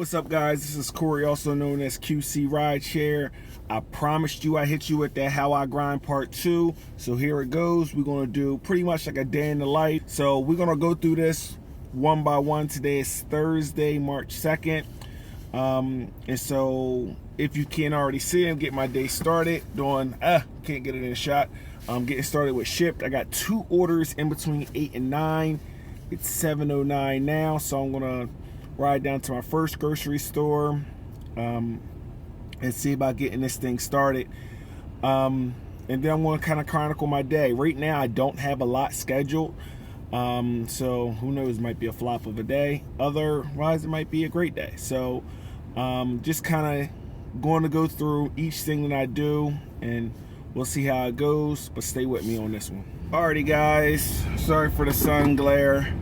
What's up, guys? This is Corey, also known as QC Rideshare. I promised you I hit you with that How I Grind Part 2. So here it goes. We're going to do pretty much like a day in the life. So we're going to go through this one by one. Today is Thursday, March 2nd. And so if you can't already see, I'm getting my day started doing, can't get it in a shot. I'm getting started with Shipt. I got 2 orders in between 8 and 9. It's 7:09 now, so I'm going to ride down to my first grocery store and see about getting this thing started. And then I'm going to kind of chronicle my day. Right now, I don't have a lot scheduled. So who knows, it might be a flop of a day. Otherwise, it might be a great day. So just kind of going to go through each thing that I do, and we'll see how it goes, but stay with me on this one. Alrighty, guys, sorry for the sun glare.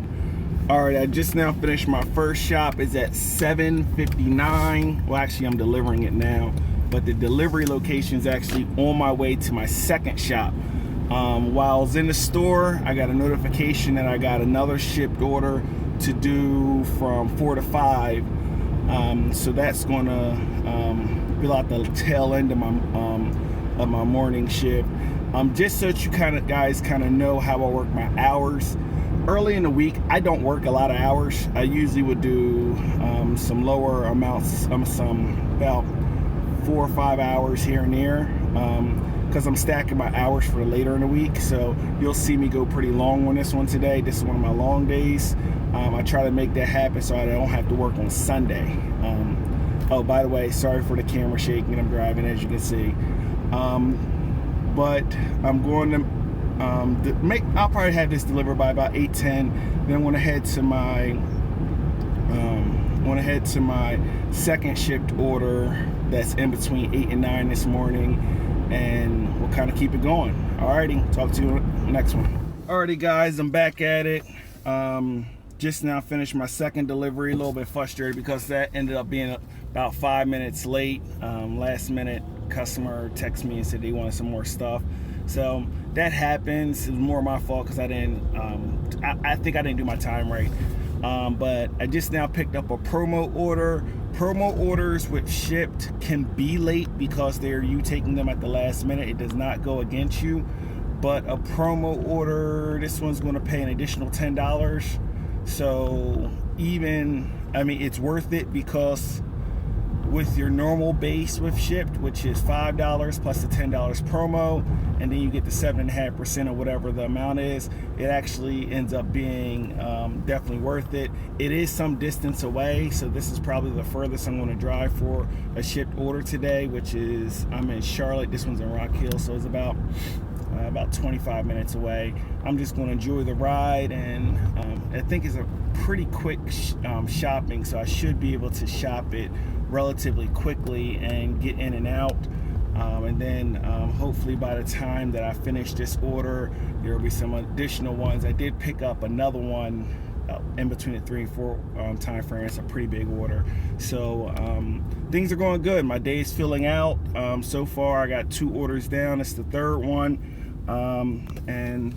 Alright, I just now finished my first shop. It's at 7:59. Well, actually, I'm delivering it now, but the delivery location is actually on my way to my second shop. While I was in the store, I got a notification that I got another Shipt order to do from 4 to 5. So that's gonna fill out the tail end of my morning shift. Just so you guys kind of know how I work my hours. Early in the week, I don't work a lot of hours. I usually would do some lower amounts, some about 4 or 5 hours here and there, because I'm stacking my hours for later in the week. So you'll see me go pretty long on this one today. This is one of my long days. I try to make that happen so I don't have to work on Sunday. Oh, by the way, sorry for the camera shaking. I'm driving, as you can see. But I'm going to I'll probably have this delivered by about 8:10. Then I'm going to head to my second Shipt order that's in between 8 and 9 this morning, and we'll kind of keep it going. Alrighty, talk to you next one. Alrighty, guys, I'm back at it. Just now finished my second delivery. A little bit frustrated because that ended up being about 5 minutes late. Last minute customer texted me and said they wanted some more stuff. So that happens. It was more my fault because I didn't. I think I didn't do my time right. But I just now picked up a promo order. Promo orders with Shipt can be late because they're you taking them at the last minute. It does not go against you. But a promo order, this one's going to pay an additional $10. So it's worth it because with your normal base with Shipt, which is $5 plus the $10 promo, and then you get the 7.5% or whatever the amount is, it actually ends up being definitely worth it. It is some distance away, so this is probably the furthest I'm going to drive for a Shipt order today, which is, I'm in Charlotte. This one's in Rock Hill, so it's about 25 minutes away. I'm just going to enjoy the ride, and I think it's a pretty quick shopping, so I should be able to shop it relatively quickly and get in and out. And then hopefully by the time that I finish this order, there will be some additional ones. I did pick up another one in between the 3 and 4 time frame. It's a pretty big order. So things are going good. My day is filling out. So far I got 2 orders down. It's the 3rd one. And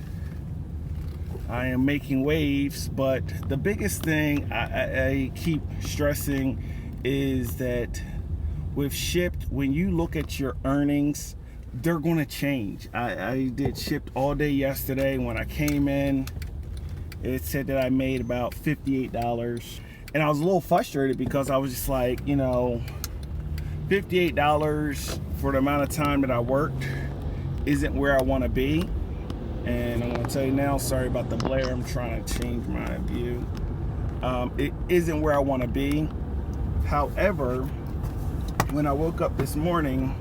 I am making waves, but the biggest thing I keep stressing is that with Shipt, when you look at your earnings, they're going to change. I did Shipt all day yesterday. When I came in, it said that I made about $58, and I was a little frustrated because I was just like, $58 for the amount of time that I worked isn't where I want to be. And I'm going to tell you now, sorry about the glare, I'm trying to change my view. It isn't where I want to be. However, when I woke up this morning,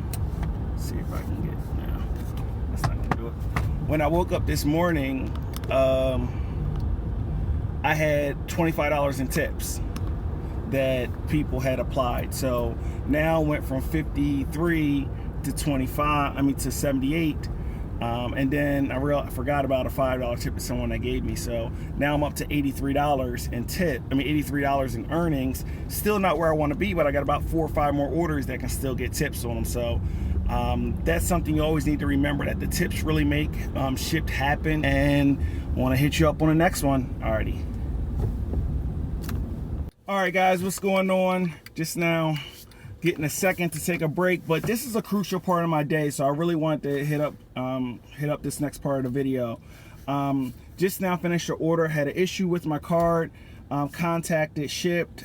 let's see if I can get it now. That's not gonna do it. When I woke up this morning, I had $25 in tips that people had applied. So now went from 53 to 25. To 78. And then I forgot about a $5 tip to someone that gave me. So now I'm up to $83 in $83 in earnings. Still not where I want to be, but I got about 4 or 5 more orders that can still get tips on them. So that's something you always need to remember, that the tips really make Shipt happen. And want to hit you up on the next one. Alrighty. All right, guys, what's going on? just now getting a second to take a break, but this is a crucial part of my day, so I really want to hit up this next part of the video. Just now finished the order, had an issue with my card, contacted Shipt,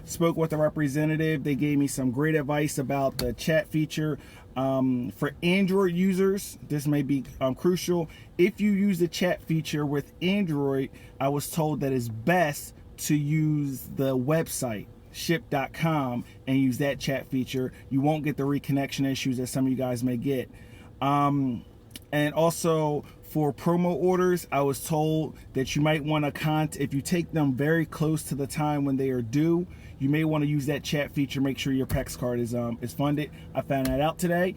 spoke with the representative. They gave me some great advice about the chat feature. For Android users, this may be crucial. If you use the chat feature with Android, I was told that it's best to use the website shipt.com and use that chat feature. You won't get the reconnection issues that some of you guys may get. And also for promo orders, I was told that you might want to if you take them very close to the time when they are due, you may want to use that chat feature. Make sure your PEX card is funded. I found that out today.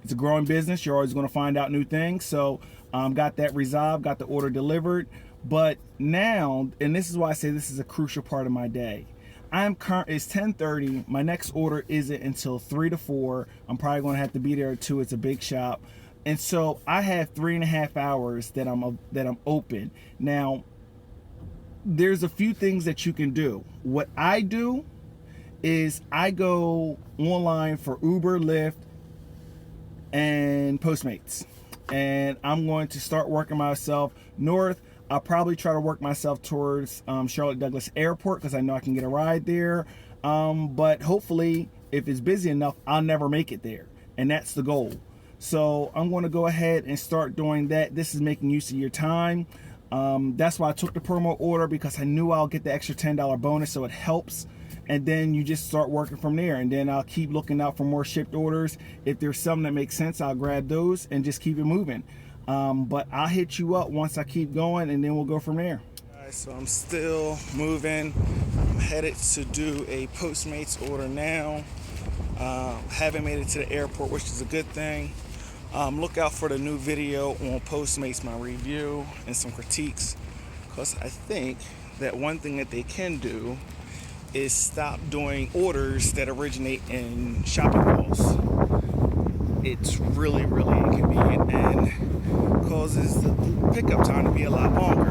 It's a growing business. You're always going to find out new things. So got that resolved, got the order delivered. But now, and this is why I say this is a crucial part of my day. It's 10:30. My next order isn't until 3 to 4. I'm probably going to have to be there at 2. It's a big shop. And so I have 3.5 hours that I'm open. Now, there's a few things that you can do. What I do is I go online for Uber, Lyft, and Postmates. And I'm going to start working myself north. I'll probably try to work myself towards Charlotte Douglas Airport because I know I can get a ride there. But hopefully, if it's busy enough, I'll never make it there. And that's the goal. So I'm going to go ahead and start doing that. This is making use of your time. That's why I took the promo order, because I knew I'll get the extra $10 bonus, so it helps. And then you just start working from there. And then I'll keep looking out for more Shipt orders. If there's some that make sense, I'll grab those and just keep it moving. But I'll hit you up once I keep going, and then we'll go from there. All right, so I'm still moving. I'm headed to do a Postmates order now. Haven't made it to the airport, which is a good thing. Look out for the new video on Postmates, my review and some critiques, because I think that one thing that they can do is stop doing orders that originate in shopping malls. It's really, really inconvenient and causes the pickup time to be a lot longer.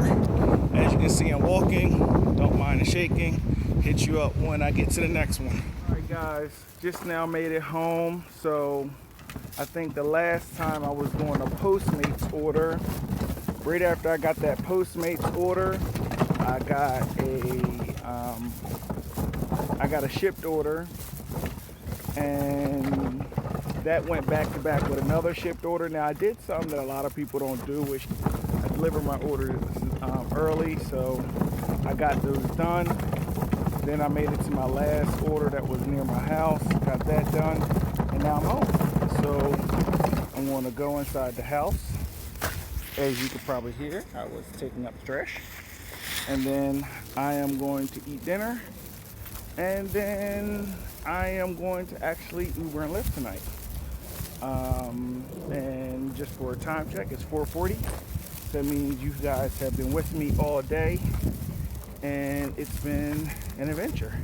As you can see, I'm walking, don't mind the shaking. Hit you up when I get to the next one. All right, guys, just now made it home. So I think the last time I was doing a Postmates order, right after I got that Postmates order, I got a Shipt order, and that went back to back with another Shipt order. Now I did something that a lot of people don't do, which I deliver my orders early, so I got those done. Then I made it to my last order that was near my house, got that done, and now I'm home. So I'm going to go inside the house. As you could probably hear, I was taking up the trash. And then I am going to eat dinner. And then I am going to actually Uber and Lyft tonight. And just for a time check, it's 4:40. That means you guys have been with me all day. And it's been an adventure.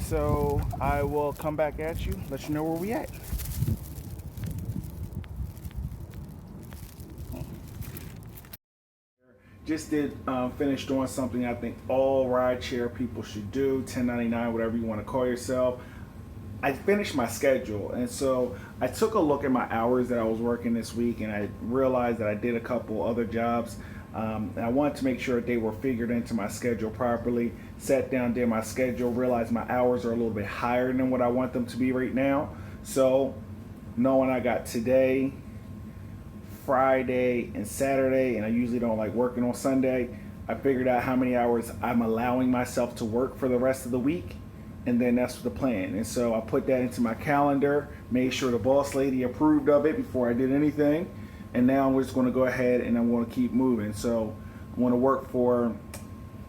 So I will come back at you, let you know where we at. Just did finish doing something I think all rideshare people should do, 1099, whatever you want to call yourself. I finished my schedule, and so I took a look at my hours that I was working this week, and I realized that I did a couple other jobs. And I wanted to make sure that they were figured into my schedule properly. Sat down, did my schedule, realized my hours are a little bit higher than what I want them to be right now. So knowing I got today, Friday, and Saturday, and I usually don't like working on Sunday, I figured out how many hours I'm allowing myself to work for the rest of the week, and then that's the plan. And so I put that into my calendar, made sure the boss lady approved of it before I did anything, and now I'm just going to go ahead and I'm going to keep moving. So I'm going to work for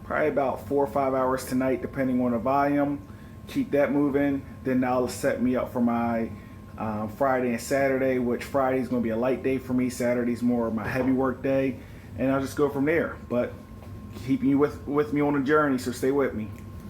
probably about 4 or 5 hours tonight, depending on the volume, keep that moving, then that'll set me up for my Friday and Saturday, which Friday is going to be a light day for me. Saturday's more of my heavy work day, and I'll just go from there. But keeping you with me on the journey, so stay with me.